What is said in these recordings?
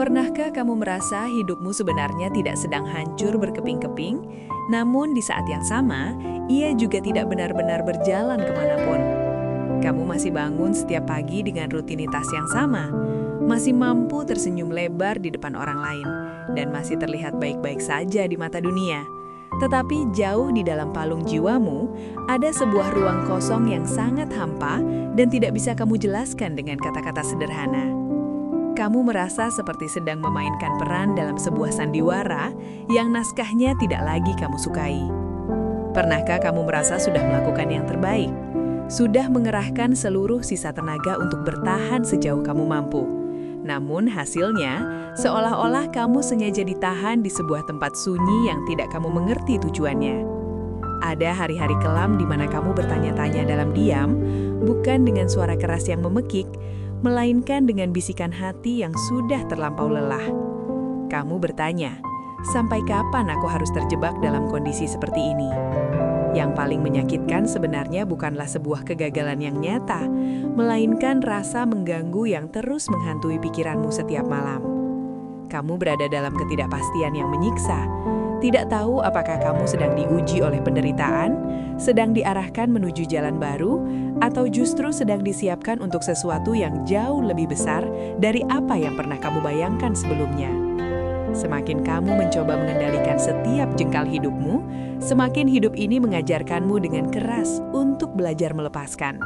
Pernahkah kamu merasa hidupmu sebenarnya tidak sedang hancur berkeping-keping, namun di saat yang sama, ia juga tidak benar-benar berjalan kemanapun? Kamu masih bangun setiap pagi dengan rutinitas yang sama, masih mampu tersenyum lebar di depan orang lain, dan masih terlihat baik-baik saja di mata dunia. Tetapi jauh di dalam palung jiwamu, ada sebuah ruang kosong yang sangat hampa dan tidak bisa kamu jelaskan dengan kata-kata sederhana. Kamu merasa seperti sedang memainkan peran dalam sebuah sandiwara yang naskahnya tidak lagi kamu sukai. Pernahkah kamu merasa sudah melakukan yang terbaik? Sudah mengerahkan seluruh sisa tenaga untuk bertahan sejauh kamu mampu. Namun hasilnya, seolah-olah kamu sengaja ditahan di sebuah tempat sunyi yang tidak kamu mengerti tujuannya. Ada hari-hari kelam di mana kamu bertanya-tanya dalam diam, bukan dengan suara keras yang memekik, melainkan dengan bisikan hati yang sudah terlampau lelah. Kamu bertanya, sampai kapan aku harus terjebak dalam kondisi seperti ini? Yang paling menyakitkan sebenarnya bukanlah sebuah kegagalan yang nyata, melainkan rasa mengganggu yang terus menghantui pikiranmu setiap malam. Kamu berada dalam ketidakpastian yang menyiksa, tidak tahu apakah kamu sedang diuji oleh penderitaan, sedang diarahkan menuju jalan baru, atau justru sedang disiapkan untuk sesuatu yang jauh lebih besar dari apa yang pernah kamu bayangkan sebelumnya. Semakin kamu mencoba mengendalikan setiap jengkal hidupmu, semakin hidup ini mengajarkanmu dengan keras untuk belajar melepaskan.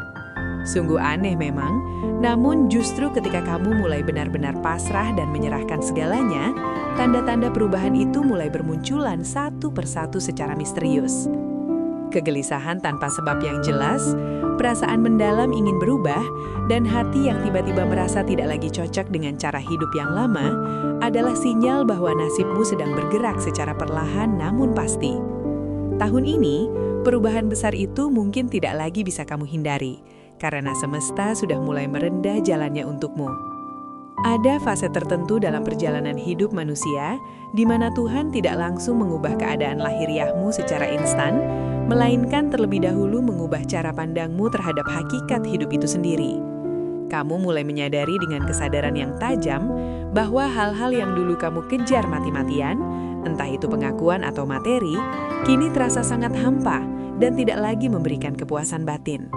Sungguh aneh memang, namun justru ketika kamu mulai benar-benar pasrah dan menyerahkan segalanya, tanda-tanda perubahan itu mulai bermunculan satu persatu secara misterius. Kegelisahan tanpa sebab yang jelas, perasaan mendalam ingin berubah, dan hati yang tiba-tiba merasa tidak lagi cocok dengan cara hidup yang lama adalah sinyal bahwa nasibmu sedang bergerak secara perlahan namun pasti. Tahun ini, perubahan besar itu mungkin tidak lagi bisa kamu hindari, karena semesta sudah mulai merendah jalannya untukmu. Ada fase tertentu dalam perjalanan hidup manusia di mana Tuhan tidak langsung mengubah keadaan lahiriahmu secara instan, melainkan terlebih dahulu mengubah cara pandangmu terhadap hakikat hidup itu sendiri. Kamu mulai menyadari dengan kesadaran yang tajam bahwa hal-hal yang dulu kamu kejar mati-matian, entah itu pengakuan atau materi, kini terasa sangat hampa dan tidak lagi memberikan kepuasan batin.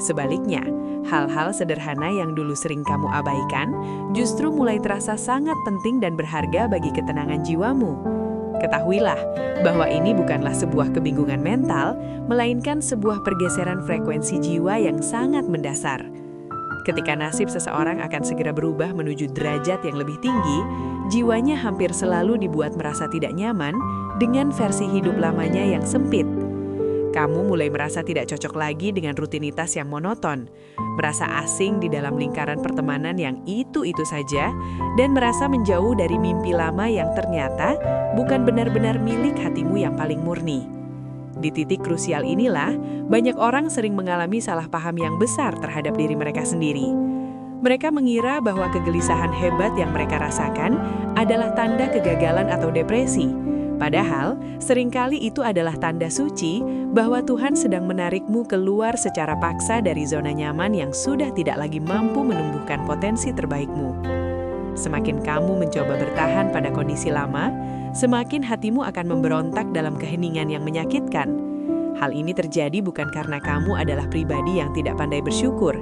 Sebaliknya, hal-hal sederhana yang dulu sering kamu abaikan justru mulai terasa sangat penting dan berharga bagi ketenangan jiwamu. Ketahuilah bahwa ini bukanlah sebuah kebingungan mental, melainkan sebuah pergeseran frekuensi jiwa yang sangat mendasar. Ketika nasib seseorang akan segera berubah menuju derajat yang lebih tinggi, jiwanya hampir selalu dibuat merasa tidak nyaman dengan versi hidup lamanya yang sempit. Kamu mulai merasa tidak cocok lagi dengan rutinitas yang monoton, merasa asing di dalam lingkaran pertemanan yang itu-itu saja, dan merasa menjauh dari mimpi lama yang ternyata bukan benar-benar milik hatimu yang paling murni. Di titik krusial inilah, banyak orang sering mengalami salah paham yang besar terhadap diri mereka sendiri. Mereka mengira bahwa kegelisahan hebat yang mereka rasakan adalah tanda kegagalan atau depresi. Padahal, seringkali itu adalah tanda suci bahwa Tuhan sedang menarikmu keluar secara paksa dari zona nyaman yang sudah tidak lagi mampu menumbuhkan potensi terbaikmu. Semakin kamu mencoba bertahan pada kondisi lama, semakin hatimu akan memberontak dalam keheningan yang menyakitkan. Hal ini terjadi bukan karena kamu adalah pribadi yang tidak pandai bersyukur,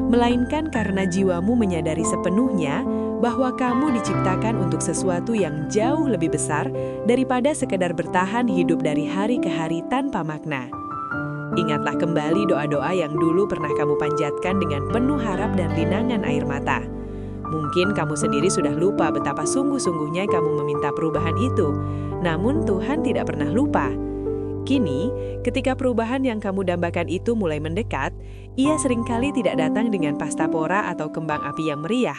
melainkan karena jiwamu menyadari sepenuhnya bahwa kamu diciptakan untuk sesuatu yang jauh lebih besar daripada sekedar bertahan hidup dari hari ke hari tanpa makna. Ingatlah kembali doa-doa yang dulu pernah kamu panjatkan dengan penuh harap dan linangan air mata. Mungkin kamu sendiri sudah lupa betapa sungguh-sungguhnya kamu meminta perubahan itu, namun Tuhan tidak pernah lupa. Kini, ketika perubahan yang kamu dambakan itu mulai mendekat, ia seringkali tidak datang dengan pastapora atau kembang api yang meriah,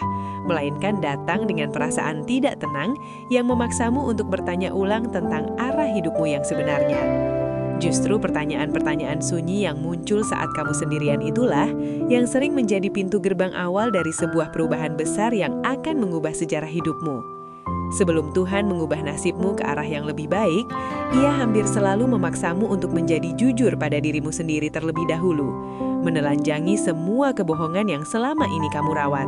melainkan datang dengan perasaan tidak tenang yang memaksamu untuk bertanya ulang tentang arah hidupmu yang sebenarnya. Justru pertanyaan-pertanyaan sunyi yang muncul saat kamu sendirian itulah yang sering menjadi pintu gerbang awal dari sebuah perubahan besar yang akan mengubah sejarah hidupmu. Sebelum Tuhan mengubah nasibmu ke arah yang lebih baik, Ia hampir selalu memaksamu untuk menjadi jujur pada dirimu sendiri terlebih dahulu, menelanjangi semua kebohongan yang selama ini kamu rawat.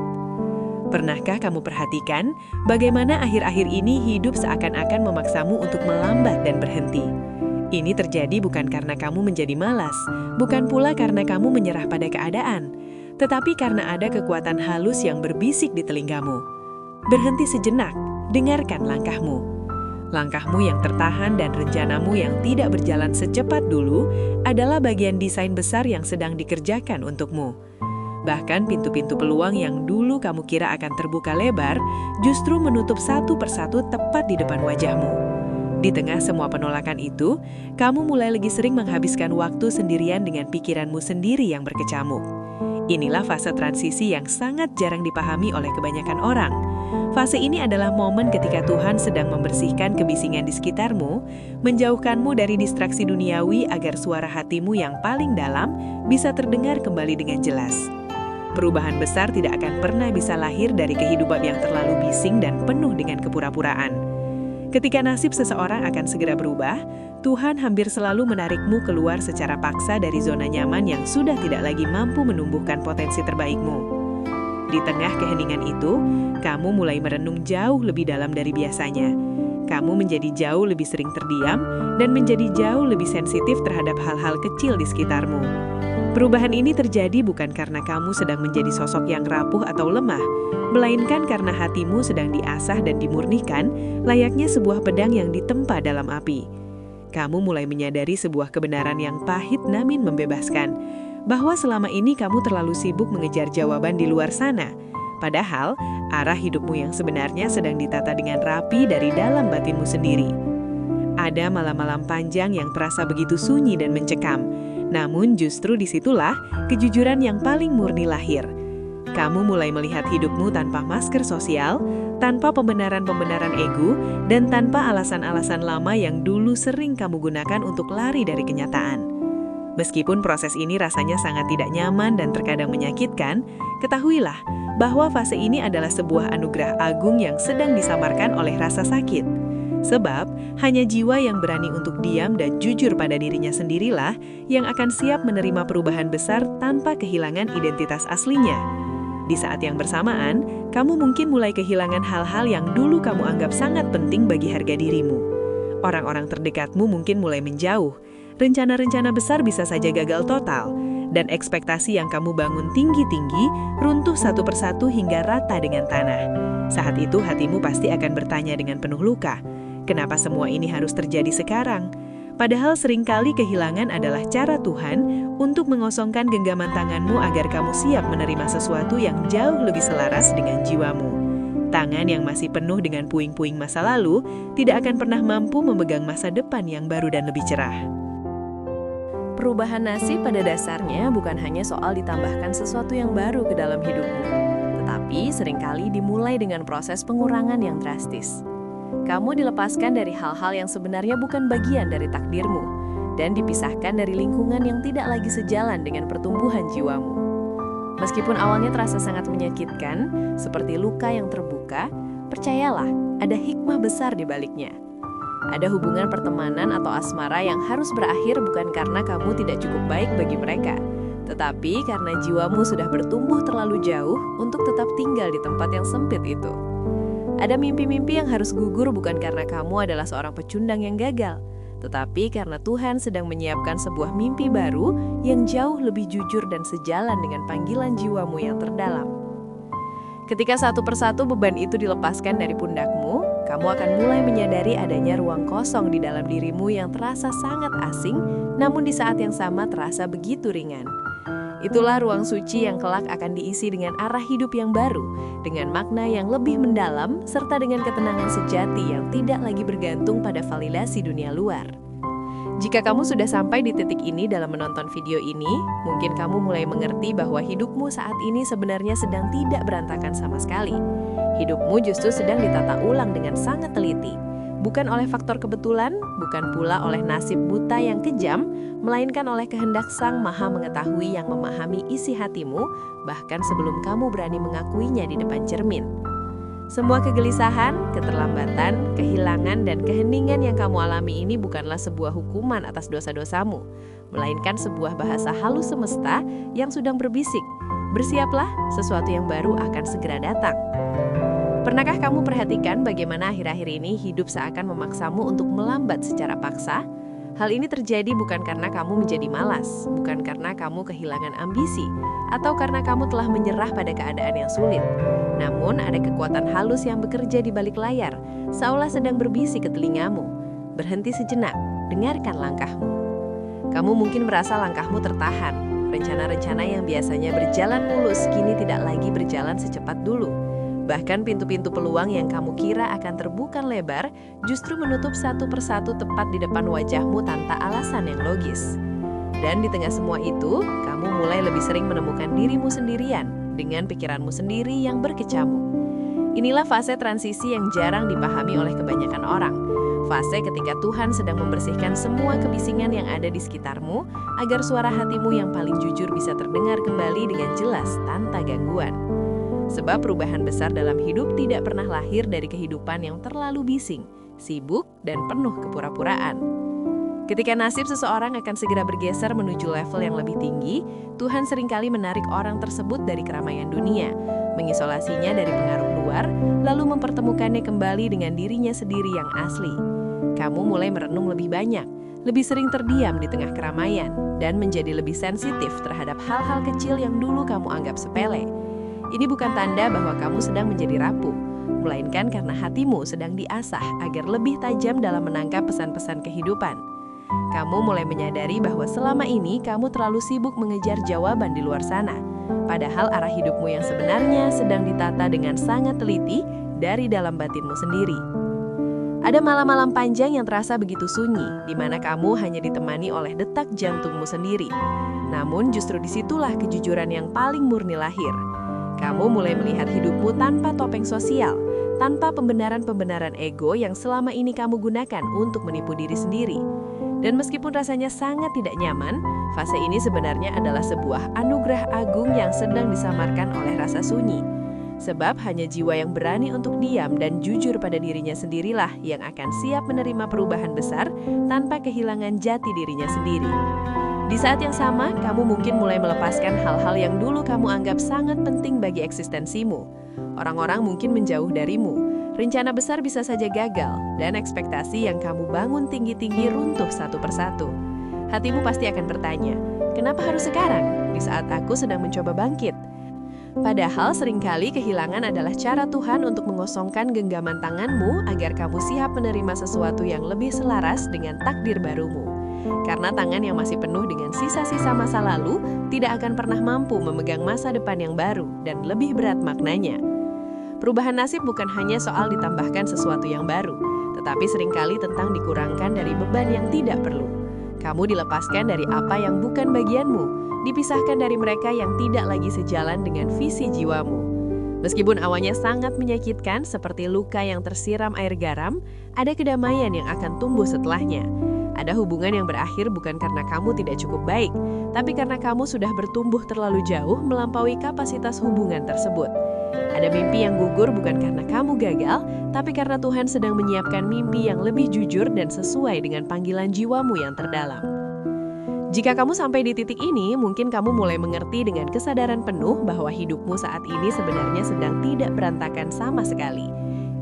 Pernahkah kamu perhatikan bagaimana akhir-akhir ini hidup seakan-akan memaksamu untuk melambat dan berhenti? Ini terjadi bukan karena kamu menjadi malas, bukan pula karena kamu menyerah pada keadaan, tetapi karena ada kekuatan halus yang berbisik di telingamu. Berhenti sejenak, dengarkan langkahmu. Langkahmu yang tertahan dan rencanamu yang tidak berjalan secepat dulu adalah bagian desain besar yang sedang dikerjakan untukmu. Bahkan pintu-pintu peluang yang dulu kamu kira akan terbuka lebar, justru menutup satu persatu tepat di depan wajahmu. Di tengah semua penolakan itu, kamu mulai lagi sering menghabiskan waktu sendirian dengan pikiranmu sendiri yang berkecamuk. Inilah fase transisi yang sangat jarang dipahami oleh kebanyakan orang. Fase ini adalah momen ketika Tuhan sedang membersihkan kebisingan di sekitarmu, menjauhkanmu dari distraksi duniawi agar suara hatimu yang paling dalam bisa terdengar kembali dengan jelas. Perubahan besar tidak akan pernah bisa lahir dari kehidupan yang terlalu bising dan penuh dengan kepura-puraan. Ketika nasib seseorang akan segera berubah, Tuhan hampir selalu menarikmu keluar secara paksa dari zona nyaman yang sudah tidak lagi mampu menumbuhkan potensi terbaikmu. Di tengah keheningan itu, kamu mulai merenung jauh lebih dalam dari biasanya. Kamu menjadi jauh lebih sering terdiam dan menjadi jauh lebih sensitif terhadap hal-hal kecil di sekitarmu. Perubahan ini terjadi bukan karena kamu sedang menjadi sosok yang rapuh atau lemah, melainkan karena hatimu sedang diasah dan dimurnikan, layaknya sebuah pedang yang ditempa dalam api. Kamu mulai menyadari sebuah kebenaran yang pahit namun membebaskan, bahwa selama ini kamu terlalu sibuk mengejar jawaban di luar sana. Padahal, arah hidupmu yang sebenarnya sedang ditata dengan rapi dari dalam batinmu sendiri. Ada malam-malam panjang yang terasa begitu sunyi dan mencekam, namun justru disitulah kejujuran yang paling murni lahir. Kamu mulai melihat hidupmu tanpa masker sosial, tanpa pembenaran-pembenaran ego, dan tanpa alasan-alasan lama yang dulu sering kamu gunakan untuk lari dari kenyataan. Meskipun proses ini rasanya sangat tidak nyaman dan terkadang menyakitkan, ketahuilah bahwa fase ini adalah sebuah anugerah agung yang sedang disamarkan oleh rasa sakit. Sebab, hanya jiwa yang berani untuk diam dan jujur pada dirinya sendirilah yang akan siap menerima perubahan besar tanpa kehilangan identitas aslinya. Di saat yang bersamaan, kamu mungkin mulai kehilangan hal-hal yang dulu kamu anggap sangat penting bagi harga dirimu. Orang-orang terdekatmu mungkin mulai menjauh, rencana-rencana besar bisa saja gagal total, dan ekspektasi yang kamu bangun tinggi-tinggi runtuh satu persatu hingga rata dengan tanah. Saat itu hatimu pasti akan bertanya dengan penuh luka, kenapa semua ini harus terjadi sekarang? Padahal seringkali kehilangan adalah cara Tuhan untuk mengosongkan genggaman tanganmu agar kamu siap menerima sesuatu yang jauh lebih selaras dengan jiwamu. Tangan yang masih penuh dengan puing-puing masa lalu tidak akan pernah mampu memegang masa depan yang baru dan lebih cerah. Perubahan nasib pada dasarnya bukan hanya soal ditambahkan sesuatu yang baru ke dalam hidupmu, tetapi seringkali dimulai dengan proses pengurangan yang drastis. Kamu dilepaskan dari hal-hal yang sebenarnya bukan bagian dari takdirmu, dan dipisahkan dari lingkungan yang tidak lagi sejalan dengan pertumbuhan jiwamu. Meskipun awalnya terasa sangat menyakitkan, seperti luka yang terbuka, percayalah, ada hikmah besar di baliknya. Ada hubungan pertemanan atau asmara yang harus berakhir bukan karena kamu tidak cukup baik bagi mereka, tetapi karena jiwamu sudah bertumbuh terlalu jauh untuk tetap tinggal di tempat yang sempit itu. Ada mimpi-mimpi yang harus gugur bukan karena kamu adalah seorang pecundang yang gagal, tetapi karena Tuhan sedang menyiapkan sebuah mimpi baru yang jauh lebih jujur dan sejalan dengan panggilan jiwamu yang terdalam. Ketika satu persatu beban itu dilepaskan dari pundakmu, kamu akan mulai menyadari adanya ruang kosong di dalam dirimu yang terasa sangat asing, namun di saat yang sama terasa begitu ringan. Itulah ruang suci yang kelak akan diisi dengan arah hidup yang baru, dengan makna yang lebih mendalam, serta dengan ketenangan sejati yang tidak lagi bergantung pada validasi dunia luar. Jika kamu sudah sampai di titik ini dalam menonton video ini, mungkin kamu mulai mengerti bahwa hidupmu saat ini sebenarnya sedang tidak berantakan sama sekali. Hidupmu justru sedang ditata ulang dengan sangat teliti. Bukan oleh faktor kebetulan, bukan pula oleh nasib buta yang kejam, melainkan oleh kehendak Sang Maha Mengetahui yang memahami isi hatimu, bahkan sebelum kamu berani mengakuinya di depan cermin. Semua kegelisahan, keterlambatan, kehilangan, dan keheningan yang kamu alami ini bukanlah sebuah hukuman atas dosa-dosamu, melainkan sebuah bahasa halus semesta yang sedang berbisik. Bersiaplah, sesuatu yang baru akan segera datang. Pernahkah kamu perhatikan bagaimana akhir-akhir ini hidup seakan memaksamu untuk melambat secara paksa? Hal ini terjadi bukan karena kamu menjadi malas, bukan karena kamu kehilangan ambisi, atau karena kamu telah menyerah pada keadaan yang sulit. Namun ada kekuatan halus yang bekerja di balik layar, seolah sedang berbisik ke telingamu. Berhenti sejenak, dengarkan langkahmu. Kamu mungkin merasa langkahmu tertahan. Rencana-rencana yang biasanya berjalan mulus kini tidak lagi berjalan secepat dulu. Bahkan pintu-pintu peluang yang kamu kira akan terbuka lebar justru menutup satu persatu tepat di depan wajahmu tanpa alasan yang logis. Dan di tengah semua itu, kamu mulai lebih sering menemukan dirimu sendirian dengan pikiranmu sendiri yang berkecamuk. Inilah fase transisi yang jarang dipahami oleh kebanyakan orang. Fase ketika Tuhan sedang membersihkan semua kebisingan yang ada di sekitarmu agar suara hatimu yang paling jujur bisa terdengar kembali dengan jelas tanpa gangguan. Sebab perubahan besar dalam hidup tidak pernah lahir dari kehidupan yang terlalu bising, sibuk, dan penuh kepura-puraan. Ketika nasib seseorang akan segera bergeser menuju level yang lebih tinggi, Tuhan seringkali menarik orang tersebut dari keramaian dunia, mengisolasinya dari pengaruh luar, lalu mempertemukannya kembali dengan dirinya sendiri yang asli. Kamu mulai merenung lebih banyak, lebih sering terdiam di tengah keramaian, dan menjadi lebih sensitif terhadap hal-hal kecil yang dulu kamu anggap sepele. Ini bukan tanda bahwa kamu sedang menjadi rapuh, melainkan karena hatimu sedang diasah agar lebih tajam dalam menangkap pesan-pesan kehidupan. Kamu mulai menyadari bahwa selama ini kamu terlalu sibuk mengejar jawaban di luar sana, padahal arah hidupmu yang sebenarnya sedang ditata dengan sangat teliti dari dalam batinmu sendiri. Ada malam-malam panjang yang terasa begitu sunyi, di mana kamu hanya ditemani oleh detak jantungmu sendiri. Namun justru disitulah kejujuran yang paling murni lahir. Kamu mulai melihat hidupmu tanpa topeng sosial, tanpa pembenaran-pembenaran ego yang selama ini kamu gunakan untuk menipu diri sendiri. Dan meskipun rasanya sangat tidak nyaman, fase ini sebenarnya adalah sebuah anugerah agung yang sedang disamarkan oleh rasa sunyi. Sebab hanya jiwa yang berani untuk diam dan jujur pada dirinya sendirilah yang akan siap menerima perubahan besar tanpa kehilangan jati dirinya sendiri. Di saat yang sama, kamu mungkin mulai melepaskan hal-hal yang dulu kamu anggap sangat penting bagi eksistensimu. Orang-orang mungkin menjauh darimu, rencana besar bisa saja gagal, dan ekspektasi yang kamu bangun tinggi-tinggi runtuh satu persatu. Hatimu pasti akan bertanya, kenapa harus sekarang, di saat aku sedang mencoba bangkit? Padahal seringkali kehilangan adalah cara Tuhan untuk mengosongkan genggaman tanganmu agar kamu siap menerima sesuatu yang lebih selaras dengan takdir barumu. Karena tangan yang masih penuh dengan sisa-sisa masa lalu tidak akan pernah mampu memegang masa depan yang baru dan lebih berat maknanya. Perubahan nasib bukan hanya soal ditambahkan sesuatu yang baru, tetapi seringkali tentang dikurangkan dari beban yang tidak perlu. Kamu dilepaskan dari apa yang bukan bagianmu, dipisahkan dari mereka yang tidak lagi sejalan dengan visi jiwamu. Meskipun awalnya sangat menyakitkan seperti luka yang tersiram air garam, ada kedamaian yang akan tumbuh setelahnya. Ada hubungan yang berakhir bukan karena kamu tidak cukup baik, tapi karena kamu sudah bertumbuh terlalu jauh melampaui kapasitas hubungan tersebut. Ada mimpi yang gugur bukan karena kamu gagal, tapi karena Tuhan sedang menyiapkan mimpi yang lebih jujur dan sesuai dengan panggilan jiwamu yang terdalam. Jika kamu sampai di titik ini, mungkin kamu mulai mengerti dengan kesadaran penuh bahwa hidupmu saat ini sebenarnya sedang tidak berantakan sama sekali.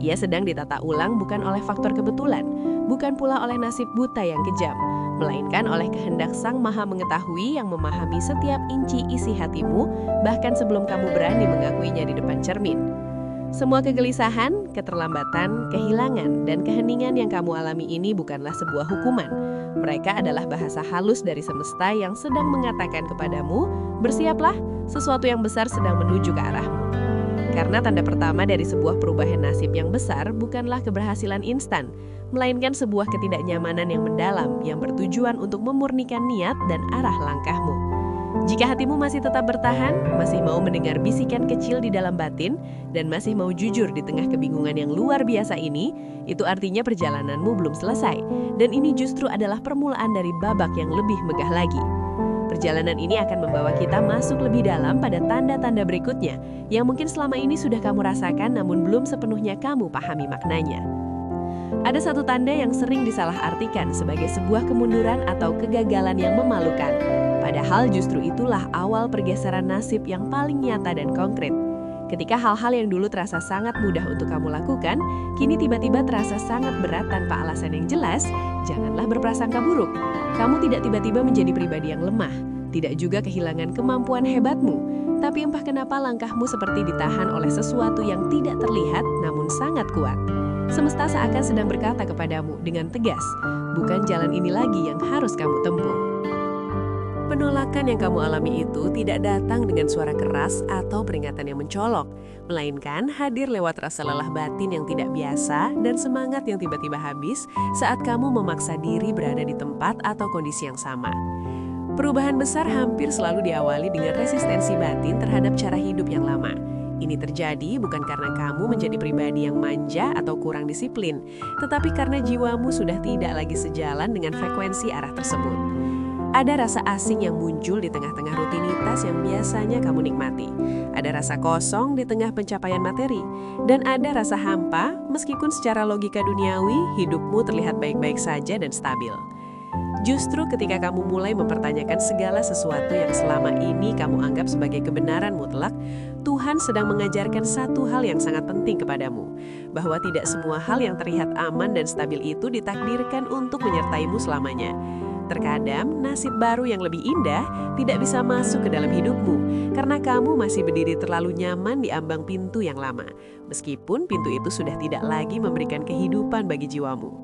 Ia sedang ditata ulang bukan oleh faktor kebetulan, bukan pula oleh nasib buta yang kejam, melainkan oleh kehendak Sang Maha Mengetahui yang memahami setiap inci isi hatimu, bahkan sebelum kamu berani mengakuinya di depan cermin. Semua kegelisahan, keterlambatan, kehilangan, dan keheningan yang kamu alami ini bukanlah sebuah hukuman. Mereka adalah bahasa halus dari semesta yang sedang mengatakan kepadamu, bersiaplah, sesuatu yang besar sedang menuju ke arahmu. Karena tanda pertama dari sebuah perubahan nasib yang besar bukanlah keberhasilan instan, melainkan sebuah ketidaknyamanan yang mendalam yang bertujuan untuk memurnikan niat dan arah langkahmu. Jika hatimu masih tetap bertahan, masih mau mendengar bisikan kecil di dalam batin, dan masih mau jujur di tengah kebingungan yang luar biasa ini, itu artinya perjalananmu belum selesai, dan ini justru adalah permulaan dari babak yang lebih megah lagi. Perjalanan ini akan membawa kita masuk lebih dalam pada tanda-tanda berikutnya yang mungkin selama ini sudah kamu rasakan namun belum sepenuhnya kamu pahami maknanya. Ada satu tanda yang sering disalahartikan sebagai sebuah kemunduran atau kegagalan yang memalukan. Padahal justru itulah awal pergeseran nasib yang paling nyata dan konkret. Ketika hal-hal yang dulu terasa sangat mudah untuk kamu lakukan, kini tiba-tiba terasa sangat berat tanpa alasan yang jelas, janganlah berprasangka buruk. Kamu tidak tiba-tiba menjadi pribadi yang lemah, tidak juga kehilangan kemampuan hebatmu, tapi entah kenapa langkahmu seperti ditahan oleh sesuatu yang tidak terlihat namun sangat kuat. Semesta seakan sedang berkata kepadamu dengan tegas, bukan jalan ini lagi yang harus kamu tempuh. Penolakan yang kamu alami itu tidak datang dengan suara keras atau peringatan yang mencolok, melainkan hadir lewat rasa lelah batin yang tidak biasa dan semangat yang tiba-tiba habis saat kamu memaksa diri berada di tempat atau kondisi yang sama. Perubahan besar hampir selalu diawali dengan resistensi batin terhadap cara hidup yang lama. Ini terjadi bukan karena kamu menjadi pribadi yang manja atau kurang disiplin, tetapi karena jiwamu sudah tidak lagi sejalan dengan frekuensi arah tersebut. Ada rasa asing yang muncul di tengah-tengah rutinitas yang biasanya kamu nikmati. Ada rasa kosong di tengah pencapaian materi. Dan ada rasa hampa meskipun secara logika duniawi hidupmu terlihat baik-baik saja dan stabil. Justru ketika kamu mulai mempertanyakan segala sesuatu yang selama ini kamu anggap sebagai kebenaran mutlak, Tuhan sedang mengajarkan satu hal yang sangat penting kepadamu, bahwa tidak semua hal yang terlihat aman dan stabil itu ditakdirkan untuk menyertaimu selamanya. Terkadang, nasib baru yang lebih indah tidak bisa masuk ke dalam hidupmu karena kamu masih berdiri terlalu nyaman di ambang pintu yang lama, meskipun pintu itu sudah tidak lagi memberikan kehidupan bagi jiwamu.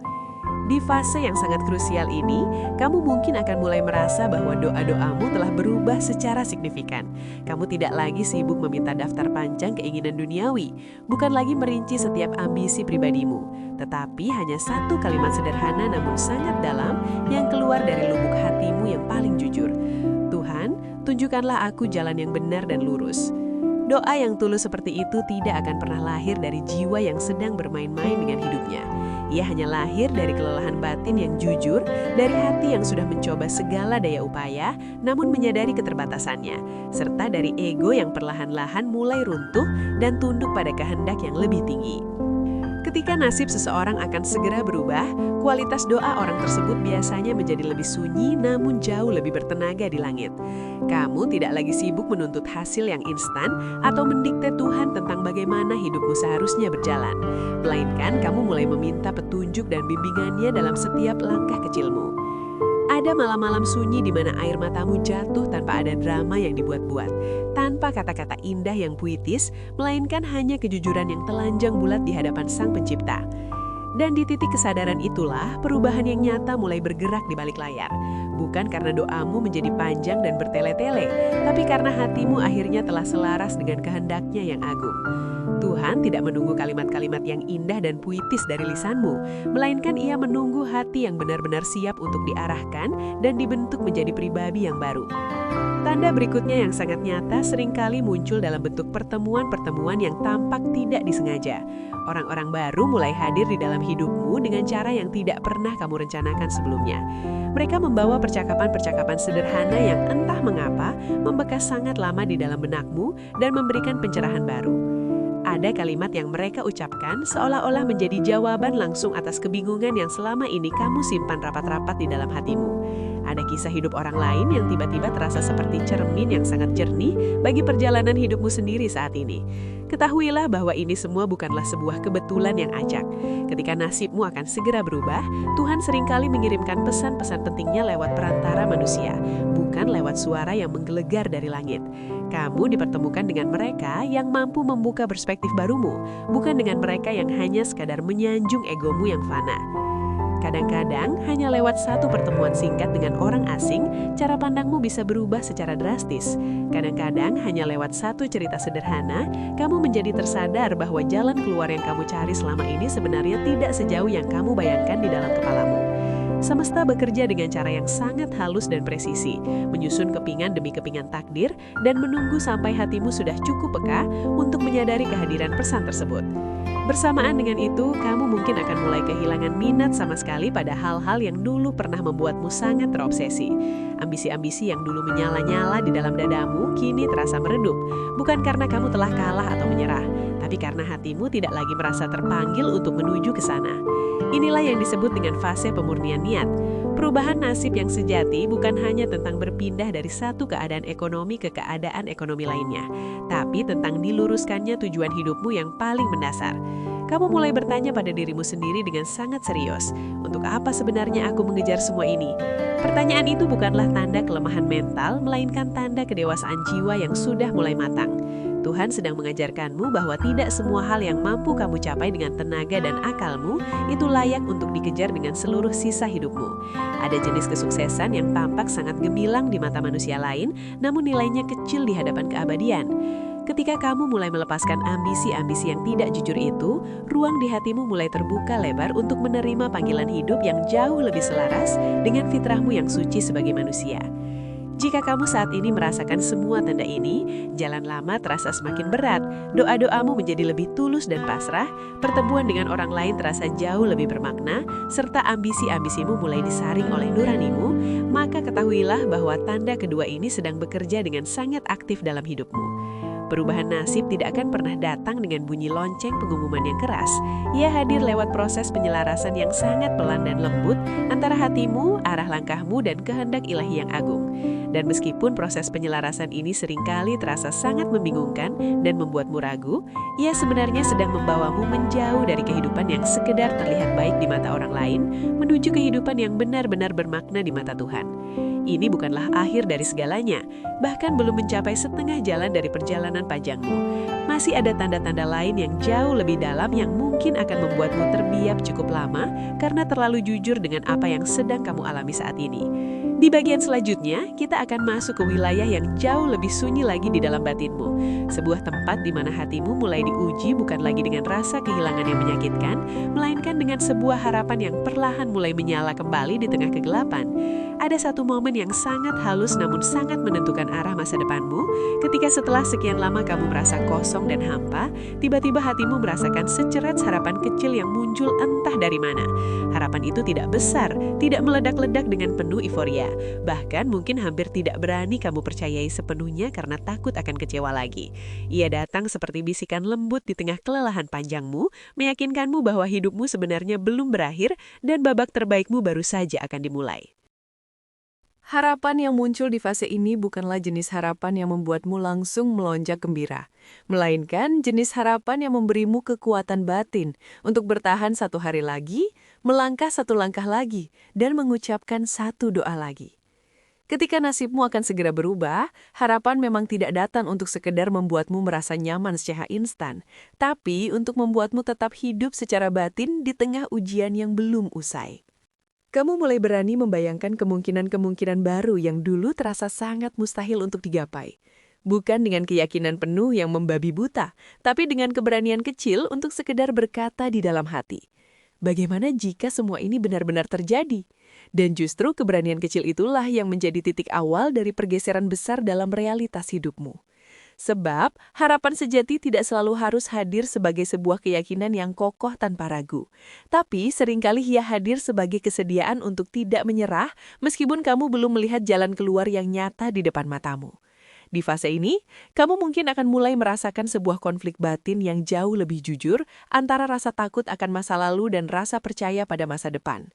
Di fase yang sangat krusial ini, kamu mungkin akan mulai merasa bahwa doa-doamu telah berubah secara signifikan. Kamu tidak lagi sibuk meminta daftar panjang keinginan duniawi, bukan lagi merinci setiap ambisi pribadimu, tetapi hanya satu kalimat sederhana namun sangat dalam yang keluar dari lubuk hatimu yang paling jujur. Tuhan, tunjukkanlah aku jalan yang benar dan lurus. Doa yang tulus seperti itu tidak akan pernah lahir dari jiwa yang sedang bermain-main dengan hidupnya. Ia hanya lahir dari kelelahan batin yang jujur, dari hati yang sudah mencoba segala daya upaya, namun menyadari keterbatasannya, serta dari ego yang perlahan-lahan mulai runtuh dan tunduk pada kehendak yang lebih tinggi. Ketika nasib seseorang akan segera berubah, kualitas doa orang tersebut biasanya menjadi lebih sunyi namun jauh lebih bertenaga di langit. Kamu tidak lagi sibuk menuntut hasil yang instan atau mendikte Tuhan tentang bagaimana hidupmu seharusnya berjalan, melainkan kamu mulai meminta petunjuk dan bimbingannya dalam setiap langkah kecilmu. Ada malam-malam sunyi di mana air matamu jatuh tanpa ada drama yang dibuat-buat, tanpa kata-kata indah yang puitis, melainkan hanya kejujuran yang telanjang bulat di hadapan Sang Pencipta. Dan di titik kesadaran itulah perubahan yang nyata mulai bergerak di balik layar. Bukan karena doamu menjadi panjang dan bertele-tele, tapi karena hatimu akhirnya telah selaras dengan kehendaknya yang agung. Tuhan tidak menunggu kalimat-kalimat yang indah dan puitis dari lisanmu, melainkan Ia menunggu hati yang benar-benar siap untuk diarahkan dan dibentuk menjadi pribadi yang baru. Tanda berikutnya yang sangat nyata seringkali muncul dalam bentuk pertemuan-pertemuan yang tampak tidak disengaja. Orang-orang baru mulai hadir di dalam hidupmu dengan cara yang tidak pernah kamu rencanakan sebelumnya. Mereka membawa percakapan-percakapan sederhana yang entah mengapa membekas sangat lama di dalam benakmu dan memberikan pencerahan baru. Ada kalimat yang mereka ucapkan seolah-olah menjadi jawaban langsung atas kebingungan yang selama ini kamu simpan rapat-rapat di dalam hatimu. Ada kisah hidup orang lain yang tiba-tiba terasa seperti cermin yang sangat jernih bagi perjalanan hidupmu sendiri saat ini. Ketahuilah bahwa ini semua bukanlah sebuah kebetulan yang acak. Ketika nasibmu akan segera berubah, Tuhan seringkali mengirimkan pesan-pesan pentingnya lewat perantara manusia, bukan lewat suara yang menggelegar dari langit. Kamu dipertemukan dengan mereka yang mampu membuka perspektif barumu, bukan dengan mereka yang hanya sekadar menyanjung egomu yang fana. Kadang-kadang, hanya lewat satu pertemuan singkat dengan orang asing, cara pandangmu bisa berubah secara drastis. Kadang-kadang, hanya lewat satu cerita sederhana, kamu menjadi tersadar bahwa jalan keluar yang kamu cari selama ini sebenarnya tidak sejauh yang kamu bayangkan di dalam kepalamu. Semesta bekerja dengan cara yang sangat halus dan presisi, menyusun kepingan demi kepingan takdir, dan menunggu sampai hatimu sudah cukup peka untuk menyadari kehadiran pesan tersebut. Bersamaan dengan itu, kamu mungkin akan mulai kehilangan minat sama sekali pada hal-hal yang dulu pernah membuatmu sangat terobsesi. Ambisi-ambisi yang dulu menyala-nyala di dalam dadamu kini terasa meredup, bukan karena kamu telah kalah atau menyerah, tapi tapi karena hatimu tidak lagi merasa terpanggil untuk menuju ke sana. Inilah yang disebut dengan fase pemurnian niat. Perubahan nasib yang sejati bukan hanya tentang berpindah dari satu keadaan ekonomi ke keadaan ekonomi lainnya, tapi tentang diluruskannya tujuan hidupmu yang paling mendasar. Kamu mulai bertanya pada dirimu sendiri dengan sangat serius, untuk apa sebenarnya aku mengejar semua ini? Pertanyaan itu bukanlah tanda kelemahan mental, melainkan tanda kedewasaan jiwa yang sudah mulai matang. Tuhan sedang mengajarkanmu bahwa tidak semua hal yang mampu kamu capai dengan tenaga dan akalmu itu layak untuk dikejar dengan seluruh sisa hidupmu. Ada jenis kesuksesan yang tampak sangat gemilang di mata manusia lain, namun nilainya kecil di hadapan keabadian. Ketika kamu mulai melepaskan ambisi-ambisi yang tidak jujur itu, ruang di hatimu mulai terbuka lebar untuk menerima panggilan hidup yang jauh lebih selaras dengan fitrahmu yang suci sebagai manusia. Jika kamu saat ini merasakan semua tanda ini, jalan lama terasa semakin berat, doa-doamu menjadi lebih tulus dan pasrah, pertemuan dengan orang lain terasa jauh lebih bermakna, serta ambisi-ambisimu mulai disaring oleh nuranimu, maka ketahuilah bahwa tanda kedua ini sedang bekerja dengan sangat aktif dalam hidupmu. Perubahan nasib tidak akan pernah datang dengan bunyi lonceng pengumuman yang keras. Ia hadir lewat proses penyelarasan yang sangat pelan dan lembut antara hatimu, arah langkahmu, dan kehendak ilahi yang agung. Dan meskipun proses penyelarasan ini seringkali terasa sangat membingungkan dan membuatmu ragu, ia sebenarnya sedang membawamu menjauh dari kehidupan yang sekedar terlihat baik di mata orang lain, menuju kehidupan yang benar-benar bermakna di mata Tuhan. Ini bukanlah akhir dari segalanya, bahkan belum mencapai setengah jalan dari perjalanan panjangmu. Masih ada tanda-tanda lain yang jauh lebih dalam yang mungkin akan membuatmu terbiak cukup lama karena terlalu jujur dengan apa yang sedang kamu alami saat ini. Di bagian selanjutnya, kita akan masuk ke wilayah yang jauh lebih sunyi lagi di dalam batinmu. Sebuah tempat di mana hatimu mulai diuji bukan lagi dengan rasa kehilangan yang menyakitkan, melainkan dengan sebuah harapan yang perlahan mulai menyala kembali di tengah kegelapan. Ada satu momen yang sangat halus namun sangat menentukan arah masa depanmu, ketika setelah sekian lama kamu merasa kosong dan hampa, tiba-tiba hatimu merasakan seceret harapan kecil yang muncul entah dari mana. Harapan itu tidak besar, tidak meledak-ledak dengan penuh euforia. Bahkan mungkin hampir tidak berani kamu percayai sepenuhnya karena takut akan kecewa lagi. Ia datang seperti bisikan lembut di tengah kelelahan panjangmu, meyakinkanmu bahwa hidupmu sebenarnya belum berakhir dan babak terbaikmu baru saja akan dimulai. Harapan yang muncul di fase ini bukanlah jenis harapan yang membuatmu langsung melonjak gembira, melainkan jenis harapan yang memberimu kekuatan batin untuk bertahan satu hari lagi, melangkah satu langkah lagi, dan mengucapkan satu doa lagi. Ketika nasibmu akan segera berubah, harapan memang tidak datang untuk sekedar membuatmu merasa nyaman secara instan, tapi untuk membuatmu tetap hidup secara batin di tengah ujian yang belum usai. Kamu mulai berani membayangkan kemungkinan-kemungkinan baru yang dulu terasa sangat mustahil untuk digapai. Bukan dengan keyakinan penuh yang membabi buta, tapi dengan keberanian kecil untuk sekedar berkata di dalam hati. Bagaimana jika semua ini benar-benar terjadi? Dan justru keberanian kecil itulah yang menjadi titik awal dari pergeseran besar dalam realitas hidupmu. Sebab, harapan sejati tidak selalu harus hadir sebagai sebuah keyakinan yang kokoh tanpa ragu. Tapi, seringkali ia hadir sebagai kesediaan untuk tidak menyerah meskipun kamu belum melihat jalan keluar yang nyata di depan matamu. Di fase ini, kamu mungkin akan mulai merasakan sebuah konflik batin yang jauh lebih jujur antara rasa takut akan masa lalu dan rasa percaya pada masa depan.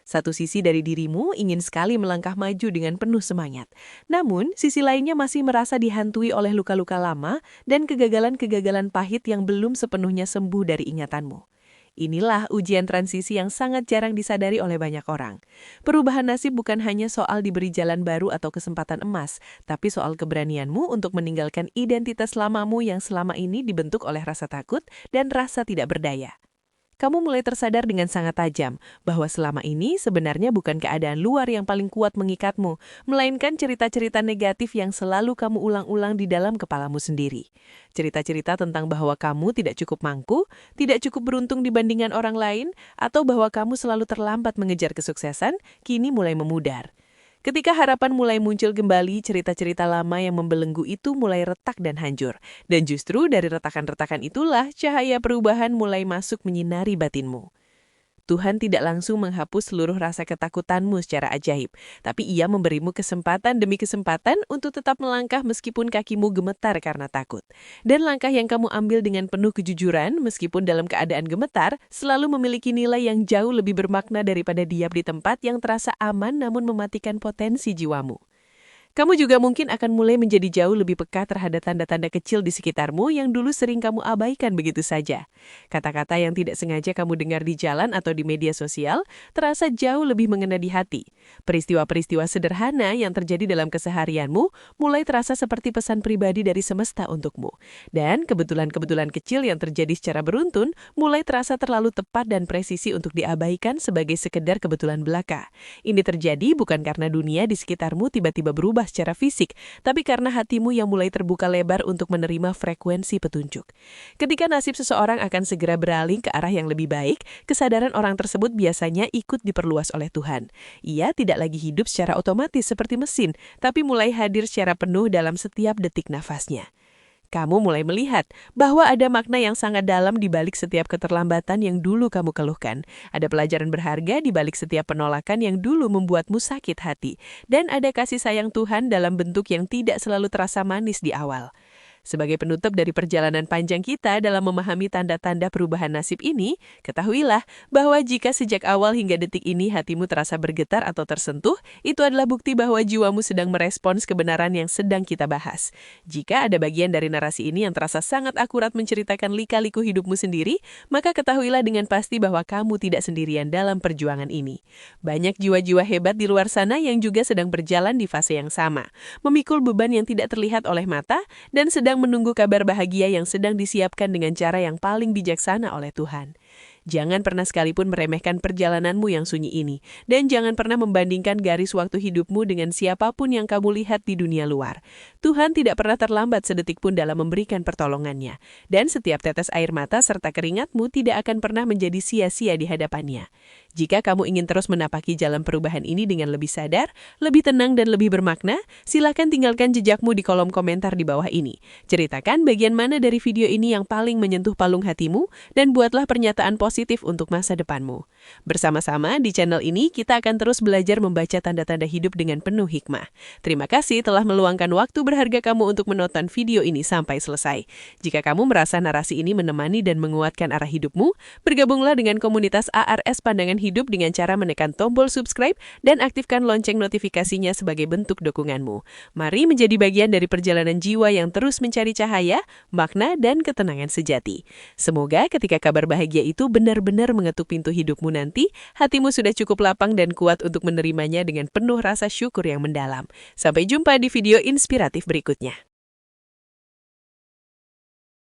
Satu sisi dari dirimu ingin sekali melangkah maju dengan penuh semangat. Namun, sisi lainnya masih merasa dihantui oleh luka-luka lama dan kegagalan-kegagalan pahit yang belum sepenuhnya sembuh dari ingatanmu. Inilah ujian transisi yang sangat jarang disadari oleh banyak orang. Perubahan nasib bukan hanya soal diberi jalan baru atau kesempatan emas, tapi soal keberanianmu untuk meninggalkan identitas lamamu yang selama ini dibentuk oleh rasa takut dan rasa tidak berdaya. Kamu mulai tersadar dengan sangat tajam bahwa selama ini sebenarnya bukan keadaan luar yang paling kuat mengikatmu, melainkan cerita-cerita negatif yang selalu kamu ulang-ulang di dalam kepalamu sendiri. Cerita-cerita tentang bahwa kamu tidak cukup mampu, tidak cukup beruntung dibandingkan orang lain, atau bahwa kamu selalu terlambat mengejar kesuksesan, kini mulai memudar. Ketika harapan mulai muncul kembali, cerita-cerita lama yang membelenggu itu mulai retak dan hancur. Dan justru dari retakan-retakan itulah cahaya perubahan mulai masuk menyinari batinmu. Tuhan tidak langsung menghapus seluruh rasa ketakutanmu secara ajaib, tapi Ia memberimu kesempatan demi kesempatan untuk tetap melangkah meskipun kakimu gemetar karena takut. Dan langkah yang kamu ambil dengan penuh kejujuran, meskipun dalam keadaan gemetar, selalu memiliki nilai yang jauh lebih bermakna daripada diam di tempat yang terasa aman namun mematikan potensi jiwamu. Kamu juga mungkin akan mulai menjadi jauh lebih peka terhadap tanda-tanda kecil di sekitarmu yang dulu sering kamu abaikan begitu saja. Kata-kata yang tidak sengaja kamu dengar di jalan atau di media sosial terasa jauh lebih mengena di hati. Peristiwa-peristiwa sederhana yang terjadi dalam keseharianmu mulai terasa seperti pesan pribadi dari semesta untukmu. Dan kebetulan-kebetulan kecil yang terjadi secara beruntun mulai terasa terlalu tepat dan presisi untuk diabaikan sebagai sekedar kebetulan belaka. Ini terjadi bukan karena dunia di sekitarmu tiba-tiba berubah secara fisik, tapi karena hatimu yang mulai terbuka lebar untuk menerima frekuensi petunjuk. Ketika nasib seseorang akan segera beralih ke arah yang lebih baik, kesadaran orang tersebut biasanya ikut diperluas oleh Tuhan. Ia tidak lagi hidup secara otomatis seperti mesin, tapi mulai hadir secara penuh dalam setiap detik nafasnya. Kamu mulai melihat bahwa ada makna yang sangat dalam di balik setiap keterlambatan yang dulu kamu keluhkan. Ada pelajaran berharga di balik setiap penolakan yang dulu membuatmu sakit hati. Dan ada kasih sayang Tuhan dalam bentuk yang tidak selalu terasa manis di awal. Sebagai penutup dari perjalanan panjang kita dalam memahami tanda-tanda perubahan nasib ini, ketahuilah bahwa jika sejak awal hingga detik ini hatimu terasa bergetar atau tersentuh, itu adalah bukti bahwa jiwamu sedang merespons kebenaran yang sedang kita bahas. Jika ada bagian dari narasi ini yang terasa sangat akurat menceritakan lika-liku hidupmu sendiri, maka ketahuilah dengan pasti bahwa kamu tidak sendirian dalam perjuangan ini. Banyak jiwa-jiwa hebat di luar sana yang juga sedang berjalan di fase yang sama, memikul beban yang tidak terlihat oleh mata, dan sedang menunggu kabar bahagia yang sedang disiapkan dengan cara yang paling bijaksana oleh Tuhan. Jangan pernah sekalipun meremehkan perjalananmu yang sunyi ini, dan jangan pernah membandingkan garis waktu hidupmu dengan siapapun yang kamu lihat di dunia luar. Tuhan tidak pernah terlambat sedetik pun dalam memberikan pertolongannya, dan setiap tetes air mata serta keringatmu tidak akan pernah menjadi sia-sia di hadapannya. Jika kamu ingin terus menapaki jalan perubahan ini dengan lebih sadar, lebih tenang dan lebih bermakna, silakan tinggalkan jejakmu di kolom komentar di bawah ini. Ceritakan bagian mana dari video ini yang paling menyentuh palung hatimu, dan buatlah pernyataan positif untuk masa depanmu. Bersama-sama di channel ini, kita akan terus belajar membaca tanda-tanda hidup dengan penuh hikmah. Terima kasih telah meluangkan waktu berharga kamu untuk menonton video ini sampai selesai. Jika kamu merasa narasi ini menemani dan menguatkan arah hidupmu, bergabunglah dengan komunitas ARS Pandangan Hidup dengan cara menekan tombol subscribe dan aktifkan lonceng notifikasinya sebagai bentuk dukunganmu. Mari menjadi bagian dari perjalanan jiwa yang terus mencari cahaya, makna, dan ketenangan sejati. Semoga ketika kabar bahagia itu benar-benar mengetuk pintu hidupmu nanti, hatimu sudah cukup lapang dan kuat untuk menerimanya dengan penuh rasa syukur yang mendalam. Sampai jumpa di video inspiratif berikutnya.